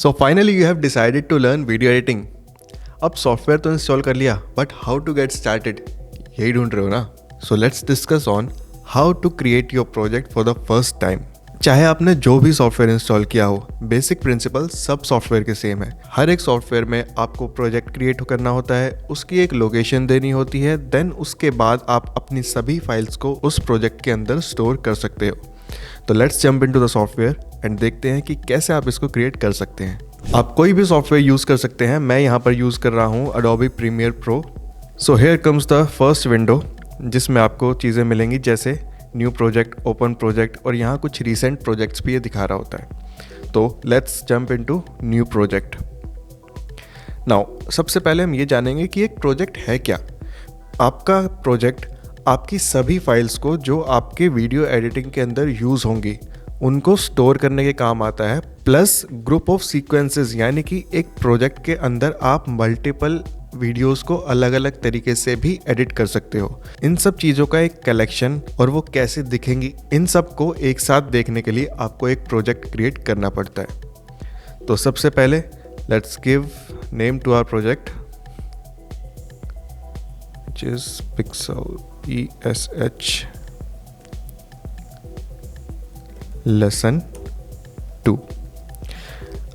So finally you have decided to learn video editing. अब software तो install कर लिया, but how to get started यही ढूंढ रहे हो ना। So let's discuss on how to create your project for the first time. चाहे आपने जो भी सॉफ्टवेयर इंस्टॉल किया हो, बेसिक प्रिंसिपल सब सॉफ्टवेयर के सेम है। हर एक सॉफ्टवेयर में आपको प्रोजेक्ट क्रिएट करना होता है, उसकी एक लोकेशन देनी होती है, देन उसके बाद आप अपनी सभी फाइल्स को उस प्रोजेक्ट के अंदर स्टोर कर सकते हो। तो let's jump into the software and देखते हैं कि कैसे आप इसको क्रिएट कर सकते हैं। आप कोई भी सॉफ्टवेयर यूज़ कर सकते हैं। मैं यहाँ पर यूज़ कर रहा हूँ Adobe Premiere Pro। So here comes the first window जिसमें आपको चीज़ें मिलेंगी जैसे न्यू प्रोजेक्ट, ओपन प्रोजेक्ट, और यहाँ कुछ रिसेंट प्रोजेक्ट्स भी ये दिखा रहा होता है। तो let's jump into new project. Now सबसे पहले हम ये जानेंगे कि एक प्रोजेक्ट है क्या। आपका प्रोजेक्ट आपकी सभी फाइल्स को जो आपके वीडियो एडिटिंग के अंदर यूज़ होंगी उनको स्टोर करने के काम आता है, प्लस ग्रुप ऑफ सीक्वेंसेस, यानी कि एक प्रोजेक्ट के अंदर आप मल्टीपल वीडियोस को अलग अलग तरीके से भी एडिट कर सकते हो। इन सब चीज़ों का एक कलेक्शन और वो कैसे दिखेंगी, इन सब को एक साथ देखने के लिए आपको एक प्रोजेक्ट क्रिएट करना पड़ता है। तो सबसे पहले let's give name to our project which is Pixel ESH lesson 2।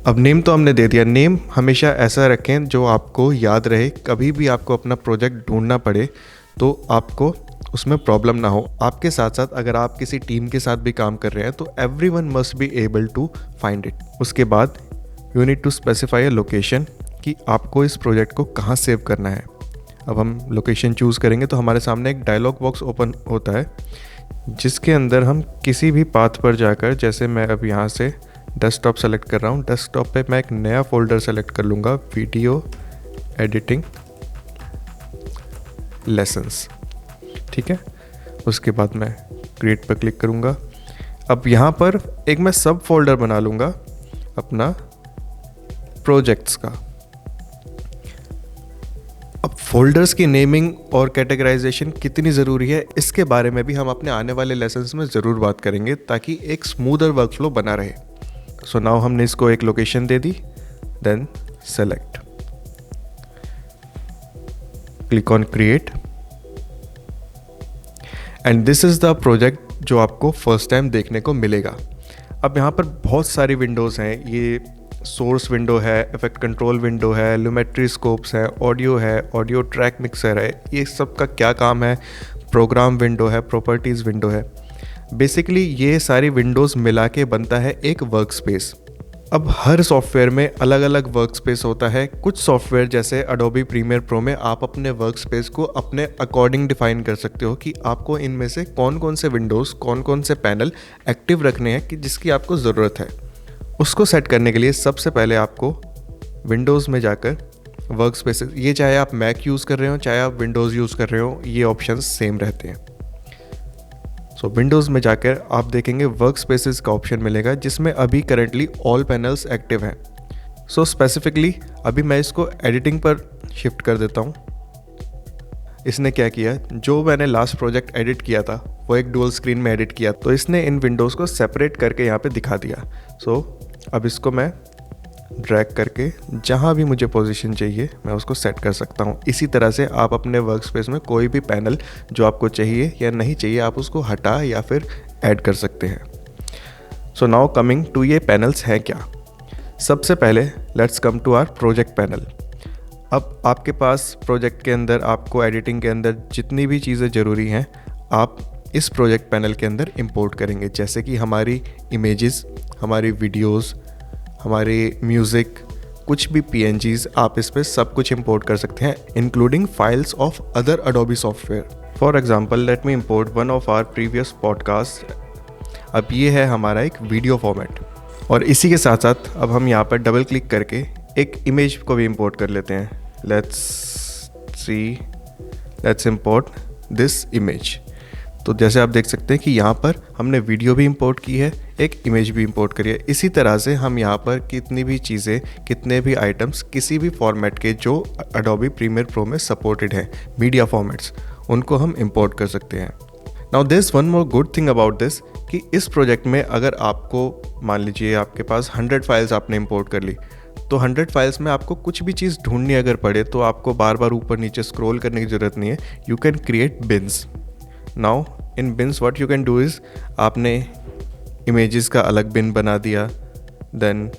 अब नेम तो हमने दे दिया। नेम हमेशा ऐसा रखें जो आपको याद रहे, कभी भी आपको अपना प्रोजेक्ट ढूंढना पड़े तो आपको उसमें प्रॉब्लम ना हो। आपके साथ साथ अगर आप किसी टीम के साथ भी काम कर रहे हैं तो everyone must be able to find it. उसके बाद you need to specify a location कि आपको इस प्रोजेक्ट को कहाँ सेव करना है। अब हम लोकेशन चूज़ करेंगे तो हमारे सामने एक डायलॉग बॉक्स ओपन होता है जिसके अंदर हम किसी भी पाथ पर जाकर, जैसे मैं अब यहाँ से डेस्कटॉप सेलेक्ट कर रहा हूँ, डेस्कटॉप पे मैं एक नया फोल्डर सेलेक्ट कर लूँगा, वीडियो एडिटिंग लेसन्स। ठीक है, उसके बाद मैं क्रिएट पर क्लिक करूँगा। अब यहाँ पर एक मैं सब फोल्डर बना लूँगा अपना प्रोजेक्ट्स का। अब फोल्डर्स की नेमिंग और कैटेगराइजेशन कितनी ज़रूरी है इसके बारे में भी हम अपने आने वाले लेसन्स में ज़रूर बात करेंगे ताकि एक स्मूदर वर्कफ्लो बना रहे। सो नाउ हमने इसको एक लोकेशन दे दी, then select, click on create, and this is the project जो आपको फर्स्ट टाइम देखने को मिलेगा। अब यहाँ पर बहुत सारी विंडोज़ हैं। ये सोर्स विंडो है, इफेक्ट कंट्रोल विंडो है, लूमेट्री स्कोप्स है, ऑडियो ट्रैक मिक्सर है। ये सब का क्या काम है? प्रोग्राम विंडो है, प्रॉपर्टीज़ विंडो है। बेसिकली ये सारी विंडोज़ मिला के बनता है एक वर्कस्पेस। अब हर सॉफ्टवेयर में अलग अलग वर्कस्पेस होता है। कुछ सॉफ्टवेयर जैसे Adobe Premiere Pro में आप अपने वर्कस्पेस को अपने अकॉर्डिंग डिफाइन कर सकते हो कि आपको इनमें से कौन कौन से विंडोज़, कौन कौन से पैनल एक्टिव रखने हैं कि जिसकी आपको ज़रूरत है। उसको सेट करने के लिए सबसे पहले आपको विंडोज़ में जाकर वर्क स्पेसेस, ये चाहे आप मैक यूज़ कर रहे हो चाहे आप विंडोज़ यूज़ कर रहे हो, ये ऑप्शंस सेम रहते हैं। सो विंडोज़ में जाकर आप देखेंगे वर्क स्पेसेस का ऑप्शन मिलेगा जिसमें अभी करंटली ऑल पैनल्स एक्टिव हैं। सो स्पेसिफिकली अभी मैं इसको एडिटिंग पर शिफ्ट कर देता हूँ। इसने क्या किया, जो मैंने लास्ट प्रोजेक्ट एडिट किया था वो एक डुअल स्क्रीन में एडिट किया, तो इसने इन विंडोज़ को सेपरेट करके यहाँ पे दिखा दिया। सो अब इसको मैं ड्रैग करके जहाँ भी मुझे पोजीशन चाहिए मैं उसको सेट कर सकता हूँ। इसी तरह से आप अपने वर्क स्पेस में कोई भी पैनल जो आपको चाहिए या नहीं चाहिए आप उसको हटा या फिर ऐड कर सकते हैं। सो नाउ कमिंग टू ये पैनल्स हैं क्या। सबसे पहले let's come to our project panel. अब आपके पास प्रोजेक्ट के अंदर आपको एडिटिंग के अंदर जितनी भी चीज़ें ज़रूरी हैं आप इस प्रोजेक्ट पैनल के अंदर इंपोर्ट करेंगे, जैसे कि हमारी इमेजेस, हमारी वीडियोस, हमारे म्यूज़िक, कुछ भी PNGs आप इस पर सब कुछ इंपोर्ट कर सकते हैं, including files of other Adobe software. For example let me import one of our previous podcast. अब ये है हमारा एक वीडियो फॉर्मेट, और इसी के साथ साथ अब हम यहाँ पर डबल क्लिक करके एक इमेज को भी इंपोर्ट कर लेते हैं। Let's import this image. तो जैसे आप देख सकते हैं कि यहाँ पर हमने वीडियो भी इंपोर्ट की है, एक इमेज भी इंपोर्ट करी है। इसी तरह से हम यहाँ पर कितनी भी चीज़ें, कितने भी आइटम्स किसी भी फॉर्मेट के जो Adobe Premiere Pro में सपोर्टेड हैं, मीडिया फॉर्मेट्स, उनको हम इंपोर्ट कर सकते हैं। Now this one more good thing about this कि इस प्रोजेक्ट में अगर आपको मान लीजिए आपके पास 100 फाइल्स आपने इंपोर्ट कर ली, तो 100 फाइल्स में आपको कुछ भी चीज़ ढूंढनी अगर पड़े तो आपको बार बार ऊपर नीचे स्क्रॉल करने की ज़रूरत नहीं है. You can create beans. Now in beans what you can do is, आपने इमेजेस का अलग बिन बना दिया, देन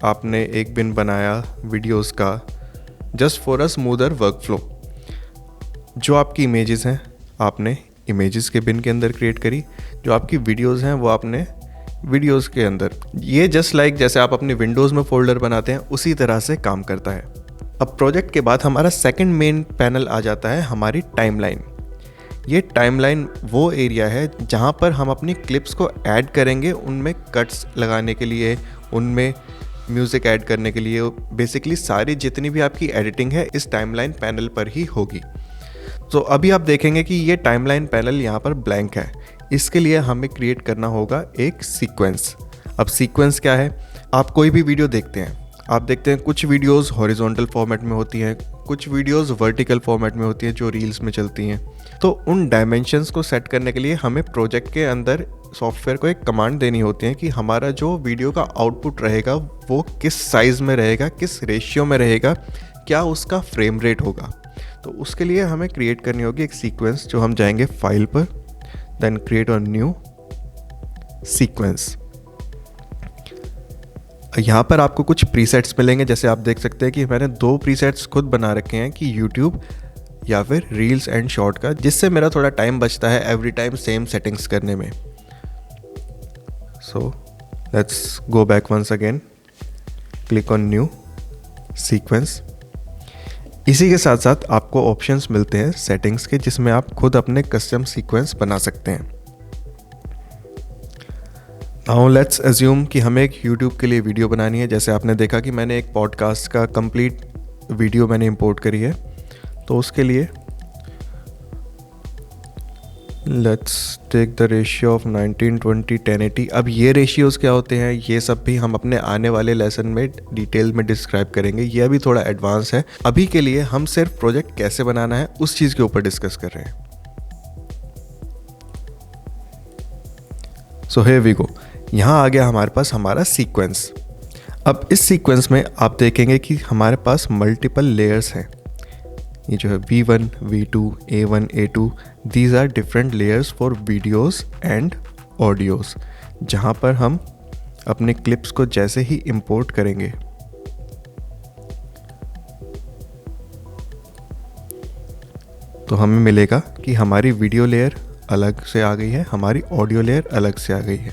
आपने एक बिन बनाया वीडियोस का, just for a smoother work flow. जो आपकी इमेजेस हैं आपने इमेजेस के बिन के अंदर क्रिएट करी, जो आपकी वीडियोस हैं वो आपने वीडियोस के अंदर. ये जस्ट लाइक जैसे आप अपने विंडोज़ में फ़ोल्डर बनाते हैं उसी तरह से काम करता है. अब प्रोजेक्ट के बाद हमारा सेकंड मेन पैनल आ जाता है हमारी टाइमलाइन. ये टाइमलाइन वो एरिया है जहाँ पर हम अपनी क्लिप्स को ऐड करेंगे, उनमें कट्स लगाने के लिए, उनमें म्यूज़िक ऐड करने के लिए. बेसिकली सारी जितनी भी आपकी एडिटिंग है इस टाइमलाइन पैनल पर ही होगी. तो अभी आप देखेंगे कि ये टाइमलाइन पैनल यहाँ पर ब्लैंक है. इसके लिए हमें क्रिएट करना होगा एक सीक्वेंस. अब सीक्वेंस क्या है, आप कोई भी वीडियो देखते हैं, आप देखते हैं कुछ वीडियोस हॉरिजॉन्टल फॉर्मेट में होती हैं, कुछ वीडियोस वर्टिकल फॉर्मेट में होती हैं जो रील्स में चलती हैं. तो उन डायमेंशंस को सेट करने के लिए हमें प्रोजेक्ट के अंदर सॉफ्टवेयर को एक कमांड देनी होती है कि हमारा जो वीडियो का आउटपुट रहेगा वो किस साइज़ में रहेगा, किस रेशियो में रहेगा, क्या उसका फ्रेम रेट होगा. तो उसके लिए हमें क्रिएट करनी होगी एक सीक्वेंस. जो हम जाएंगे फाइल पर, then create a new sequence. यहाँ पर आपको कुछ प्रीसेट्स मिलेंगे. जैसे आप देख सकते हैं कि मैंने 2 प्रीसेट्स खुद बना रखे हैं कि यूट्यूब या फिर रील्स एंड शॉर्ट का, जिससे मेरा थोड़ा टाइम बचता है एवरी टाइम सेम सेटिंग्स करने में. So let's go back once again, click on new sequence. इसी के साथ साथ आपको ऑप्शंस मिलते हैं सेटिंग्स के, जिसमें आप खुद अपने कस्टम सीक्वेंस बना सकते हैं. नाउ लेट्स अज्यूम कि हमें एक यूट्यूब के लिए वीडियो बनानी है. जैसे आपने देखा कि मैंने एक पॉडकास्ट का कंप्लीट वीडियो मैंने इंपोर्ट करी है. तो उसके लिए let's take the ratio of 1920 1080. अब ये रेशियोज़ क्या होते हैं ये सब भी हम अपने आने वाले लेसन में डिटेल में डिस्क्राइब करेंगे. ये अभी थोड़ा एडवांस है. अभी के लिए हम सिर्फ प्रोजेक्ट कैसे बनाना है उस चीज़ के ऊपर डिस्कस कर रहे हैं. So here we go. यहाँ आ गया हमारे पास हमारा सीक्वेंस. अब इस सीक्वेंस में आप देखेंगे कि हमारे पास मल्टीपल लेयर्स हैं. ये जो है V1, V2, A1, A2, these are different layers for videos and audios, जहाँ पर हम अपने क्लिप्स को जैसे ही इंपोर्ट करेंगे तो हमें मिलेगा कि हमारी वीडियो लेयर अलग से आ गई है, हमारी ऑडियो लेयर अलग से आ गई है.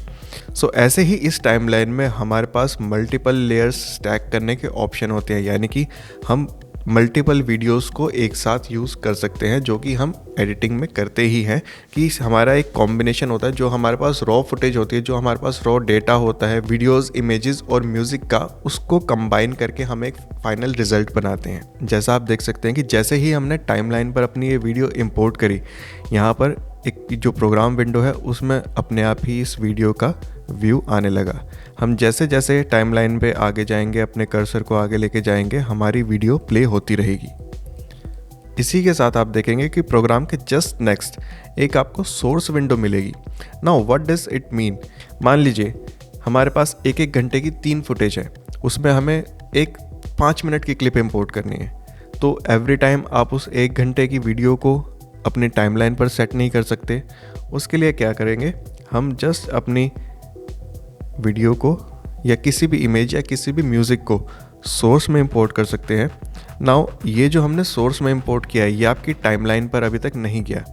सो ऐसे ही इस टाइमलाइन में हमारे पास मल्टीपल लेयर्स स्टैक करने के ऑप्शन होते हैं. यानी कि हम मल्टीपल वीडियोस को एक साथ यूज़ कर सकते हैं, जो कि हम एडिटिंग में करते ही हैं. कि हमारा एक कॉम्बिनेशन होता है, जो हमारे पास रॉ फुटेज होती है, जो हमारे पास रॉ डेटा होता है वीडियोस, इमेजेस और म्यूज़िक का, उसको कंबाइन करके हम एक फाइनल रिज़ल्ट बनाते हैं. जैसा आप देख सकते हैं कि जैसे ही हमने टाइमलाइन पर अपनी ये वीडियो इंपोर्ट करी, यहाँ पर एक जो प्रोग्राम विंडो है उसमें अपने आप ही इस वीडियो का व्यू आने लगा. हम जैसे जैसे टाइमलाइन पे आगे जाएंगे, अपने कर्सर को आगे लेके जाएंगे, हमारी वीडियो प्ले होती रहेगी. इसी के साथ आप देखेंगे कि प्रोग्राम के जस्ट नेक्स्ट एक आपको सोर्स विंडो मिलेगी. Now what does it mean. मान लीजिए हमारे पास 1-1 घंटे की 3 फुटेज है, उसमें हमें एक 5 मिनट की क्लिप इंपोर्ट करनी है. तो एवरी टाइम आप उस 1 घंटे की वीडियो को अपनी टाइमलाइन पर सेट नहीं कर सकते. उसके लिए क्या करेंगे, हम जस्ट अपनी वीडियो को या किसी भी इमेज या किसी भी म्यूज़िक को सोर्स में इंपोर्ट कर सकते हैं. नाउ ये जो हमने सोर्स में इंपोर्ट किया है ये आपकी टाइमलाइन पर अभी तक नहीं गया.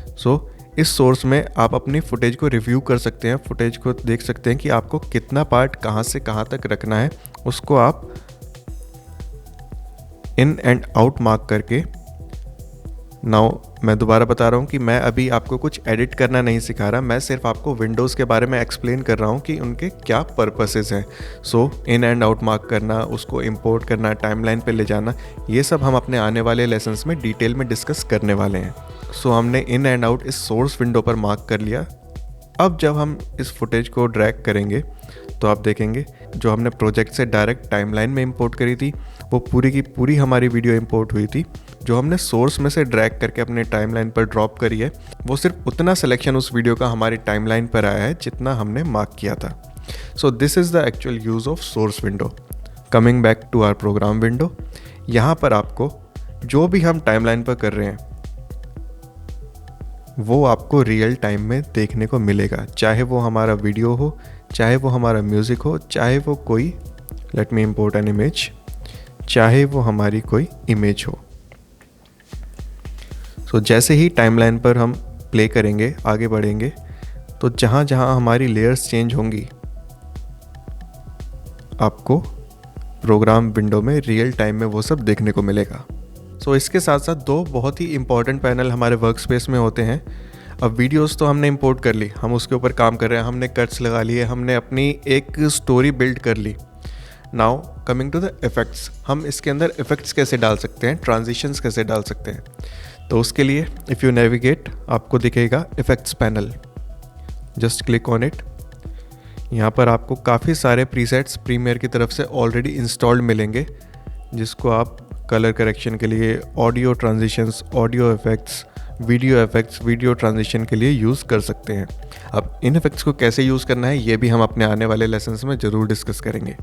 सो इस सोर्स में आप अपनी फुटेज को रिव्यू कर सकते हैं, फुटेज को देख सकते हैं कि आपको कितना पार्ट कहाँ से कहाँ तक रखना है. उसको आप इन एंड आउट मार्क करके. नाउ मैं दोबारा बता रहा हूँ कि मैं अभी आपको कुछ एडिट करना नहीं सिखा रहा, मैं सिर्फ आपको विंडोज़ के बारे में एक्सप्लेन कर रहा हूँ कि उनके क्या पर्पसेस हैं. सो इन एंड आउट मार्क करना, उसको इंपोर्ट करना, टाइमलाइन पे ले जाना, ये सब हम अपने आने वाले लेसन्स में डिटेल में डिस्कस करने वाले हैं. सो हमने इन एंड आउट इस सोर्स विंडो पर मार्क कर लिया. अब जब हम इस फुटेज को ड्रैग करेंगे तो आप देखेंगे जो हमने प्रोजेक्ट से डायरेक्ट टाइमलाइन में इंपोर्ट करी थी वो पूरी की पूरी हमारी वीडियो इंपोर्ट हुई थी। जो हमने सोर्स में से ड्रैग करके अपने टाइमलाइन पर ड्रॉप करी है, वो सिर्फ उतना सिलेक्शन उस वीडियो का हमारी टाइमलाइन पर आया है जितना हमने मार्क किया था। So this is the actual use of source window. Coming back to our program window, यहाँ पर आपको जो भी हम टाइमलाइन पर कर रहे हैं वो आपको रियल टाइम में देखने को मिलेगा, चाहे वो हमारा वीडियो हो, चाहे वो हमारा म्यूज़िक हो, चाहे वो कोई late me import an image, चाहे वो हमारी कोई इमेज हो। सो जैसे ही टाइमलाइन पर हम प्ले करेंगे, आगे बढ़ेंगे, तो जहाँ जहाँ हमारी लेयर्स चेंज होंगी आपको प्रोग्राम विंडो में रियल टाइम में वो सब देखने को मिलेगा। सो इसके साथ साथ दो बहुत ही इंपॉर्टेंट पैनल हमारे वर्क स्पेस में होते हैं। अब वीडियोस तो हमने इंपोर्ट कर ली, हम उसके ऊपर काम कर रहे हैं, हमने कट्स लगा लिए, हमने अपनी एक स्टोरी बिल्ड कर ली। Now coming to the effects, हम इसके अंदर इफ़ेक्ट्स कैसे डाल सकते हैं, ट्रांजिशंस कैसे डाल सकते हैं। तो उसके लिए इफ़ यू नेविगेट, आपको दिखेगा effects panel, just click on it. यहाँ पर आपको काफ़ी सारे प्रीसेट्स प्रीमियर की तरफ से ऑलरेडी इंस्टॉल्ड मिलेंगे, जिसको आप कलर करेक्शन के लिए, audio transitions, audio effects, video transition के लिए यूज़ कर सकते हैं। अब इन इफ़ेक्ट्स को कैसे यूज़ करना है ये भी हम अपने आने वाले लेसन्स में ज़रूर डिस्कस करेंगे।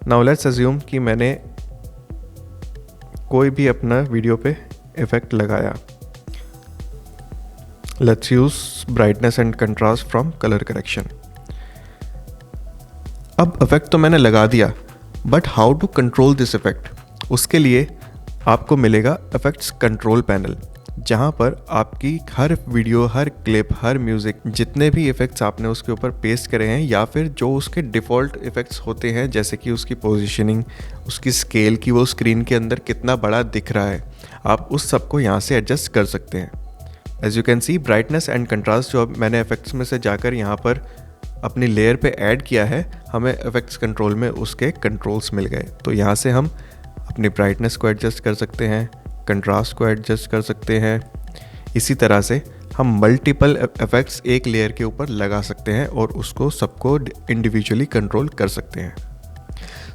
नाउ लेट्स अज्यूम कि मैंने कोई भी अपना वीडियो पे इफ़ेक्ट लगाया। Let's use brightness and contrast from colour correction. अब इफ़ेक्ट तो मैंने लगा दिया, but how to control this effect, उसके लिए आपको मिलेगा इफ़ेक्ट्स कंट्रोल पैनल, जहाँ पर आपकी हर वीडियो, हर क्लिप, हर म्यूज़िक, जितने भी इफ़ेक्ट्स आपने उसके ऊपर पेस्ट करे हैं या फिर जो उसके डिफ़ॉल्ट इफ़ेक्ट्स होते हैं, जैसे कि उसकी पोजीशनिंग, उसकी स्केल की वो स्क्रीन के अंदर कितना बड़ा दिख रहा है, आप उस सब को यहाँ से एडजस्ट कर सकते हैं। As you can see, brightness and contrast जो अब मैंने इफ़ेक्ट्स में से जाकर यहाँ पर अपनी लेयर पे ऐड किया है, हमें इफ़ेक्ट्स कंट्रोल में उसके कंट्रोल्स मिल गए। तो यहाँ से हम अपनी ब्राइटनेस को एडजस्ट कर सकते हैं, कंट्रास्ट को एडजस्ट कर सकते हैं। इसी तरह से हम मल्टीपल इफ़ेक्ट्स एक लेयर के ऊपर लगा सकते हैं और उसको सबको इंडिविजुअली कंट्रोल कर सकते हैं।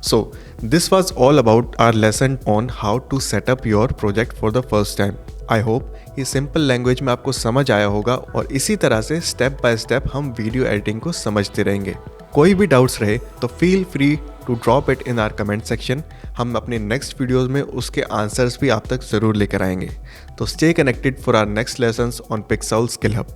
So this was all about our lesson on how to set up your project for the first time. I hope ये सिंपल लैंग्वेज में आपको समझ आया होगा और इसी तरह से स्टेप बाय स्टेप हम वीडियो एडिटिंग को समझते रहेंगे। कोई भी डाउट्स रहे तो feel free to drop it in our comment section. हम अपने नेक्स्ट वीडियोज़ में उसके आंसर्स भी आप तक ज़रूर लेकर आएंगे। तो stay connected for our next lessons on Pixel Skill hub.